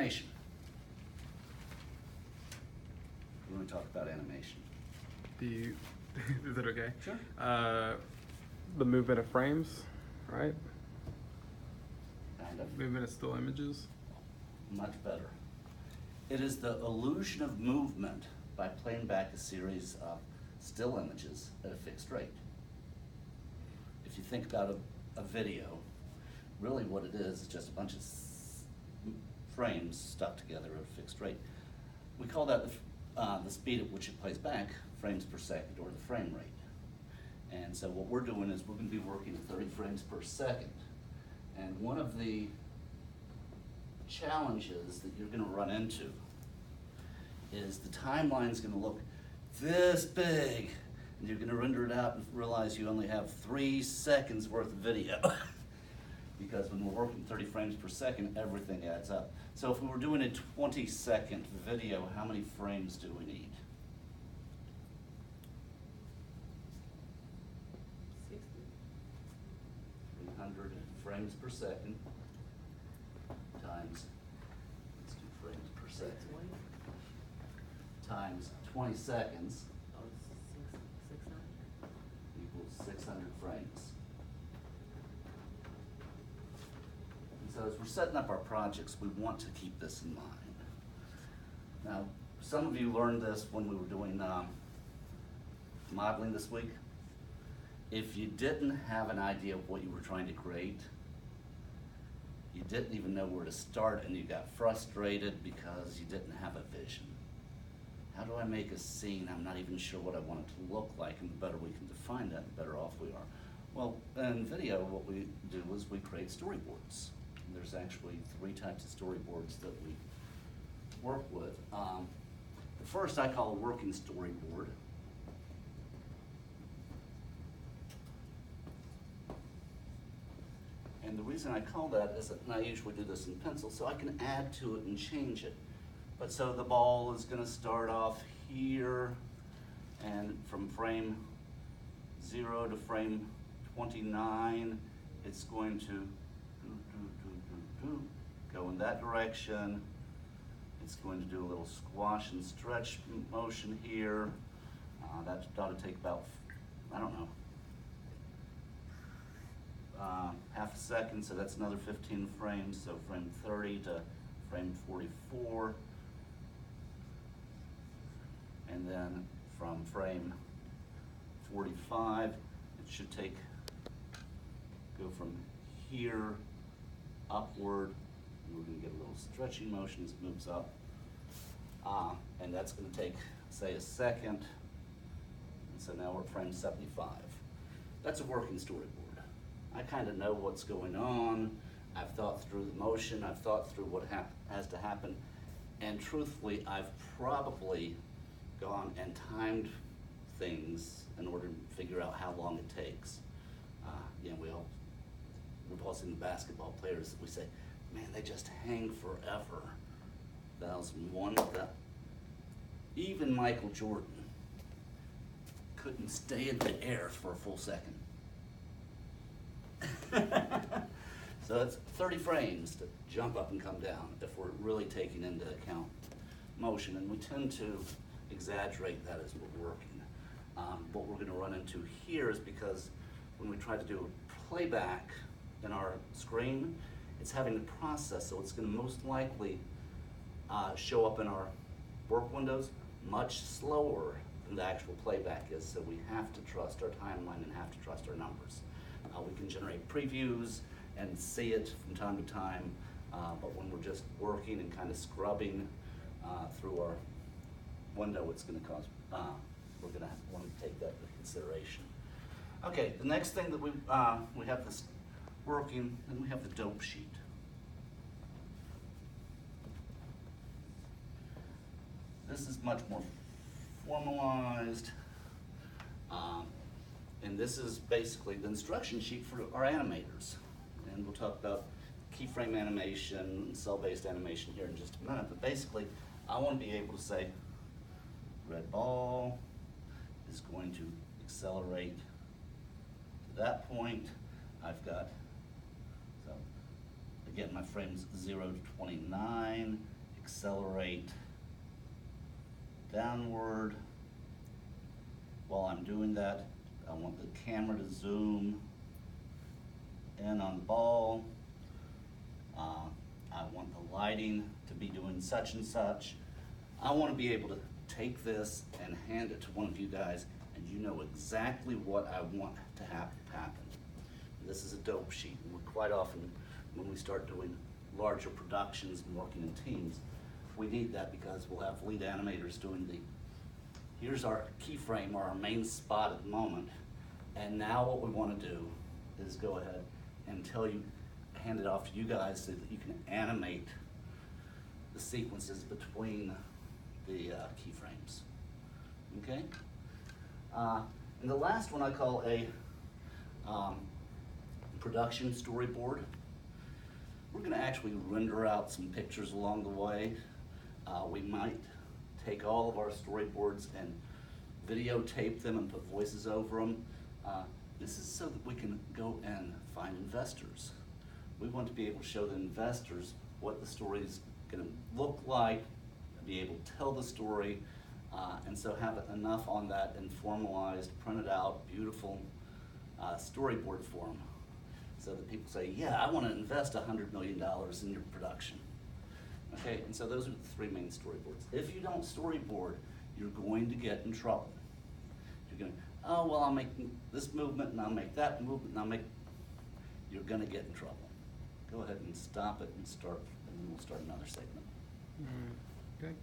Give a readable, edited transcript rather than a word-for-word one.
animation. We want to talk about animation. Is it okay? Sure. The movement of frames, right? Kind of. Movement of still images. Much better. It is the illusion of movement by playing back a series of still images at a fixed rate. If you think about a video, really what it is just a bunch of frames stuck together at a fixed rate. We call that the speed at which it plays back, frames per second, or the frame rate. And so what we're doing is we're going to be working at 30 frames per second. And one of the challenges that you're going to run into is the timeline's going to look this big, and you're going to render it out and realize you only have 3 seconds worth of video. Because when we're working 30 frames per second, everything adds up. So if we were doing a 20-second video, how many frames do we need? 300 frames per second times, let's do frames per second, times 20 seconds equals 600 frames. And so as we're setting up our projects, we want to keep this in mind. Now, some of you learned this when we were doing modeling this week. If you didn't have an idea of what you were trying to create, you didn't even know where to start, and you got frustrated because you didn't have a vision. How do I make a scene? I'm not even sure what I want it to look like, and the better we can define that, the better off we are. Well, in video, what we do is we create storyboards. There's actually 3 types of storyboards that we work with. The first I call a working storyboard. And the reason I call that is that I usually do this in pencil, so I can add to it and change it. But so the ball is going to start off here, and from frame 0 to frame 29, it's going to go in that direction. It's going to do a little squash and stretch motion here. That ought to take about, I don't know, half a second, so that's another 15 frames, so frame 30 to frame 44. And then from frame 45, it should go from here upward. We're going to get a little stretching motion as it moves up. And that's going to take, say, a second. And so now we're at frame 75. That's a working storyboard. I kind of know what's going on. I've thought through the motion. I've thought through what has to happen. And truthfully, I've probably gone and timed things in order to figure out how long it takes. We've all seen the basketball players that we say, man, they just hang forever. 1,001, even Michael Jordan couldn't stay in the air for a full second. So it's 30 frames to jump up and come down if we're really taking into account motion, and we tend to exaggerate that as we're working. What we're going to run into here is because when we try to do a playback in our screen, it's having to process, so it's going to most likely show up in our work windows much slower than the actual playback is, so we have to trust our timeline and have to trust our numbers. We can generate previews and see it from time to time, but when we're just working and kind of scrubbing through our window, it's going to cause, we're going to want to take that into consideration. Okay, the next thing that we have this working, and we have the dope sheet. This is much more formalized, and this is basically the instruction sheet for our animators. And we'll talk about keyframe animation and cell-based animation here in just a minute, but basically I want to be able to say red ball is going to accelerate to that point. I've got, so again, my frame's 0 to 29. accelerate downward. While I'm doing that, I want the camera to zoom in on the ball. I want the lighting to be doing such and such. I want to be able to take this and hand it to one of you guys, and you know exactly what I want to happen. This is a dope sheet, and quite often when we start doing larger productions and working in teams, we need that because we'll have lead animators doing here's our keyframe or our main spot at the moment, and now what we want to do is go ahead and hand it off to you guys so that you can animate the sequences between the keyframes. Okay? And the last one I call a production storyboard. We're going to actually render out some pictures along the way. We might take all of our storyboards and videotape them and put voices over them. This is so that we can go and find investors. We want to be able to show the investors what the story is going to look like, be able to tell the story, and so have enough on that and formalized, printed out, beautiful storyboard form so that people say, yeah, I want to invest $100 million in your production. Okay, and so those are the three main storyboards. If you don't storyboard, you're going to get in trouble. You're going to, oh, well, I'll make this movement and I'll make that movement and you're going to get in trouble. Go ahead and stop it and start, and then we'll start another segment. Okay.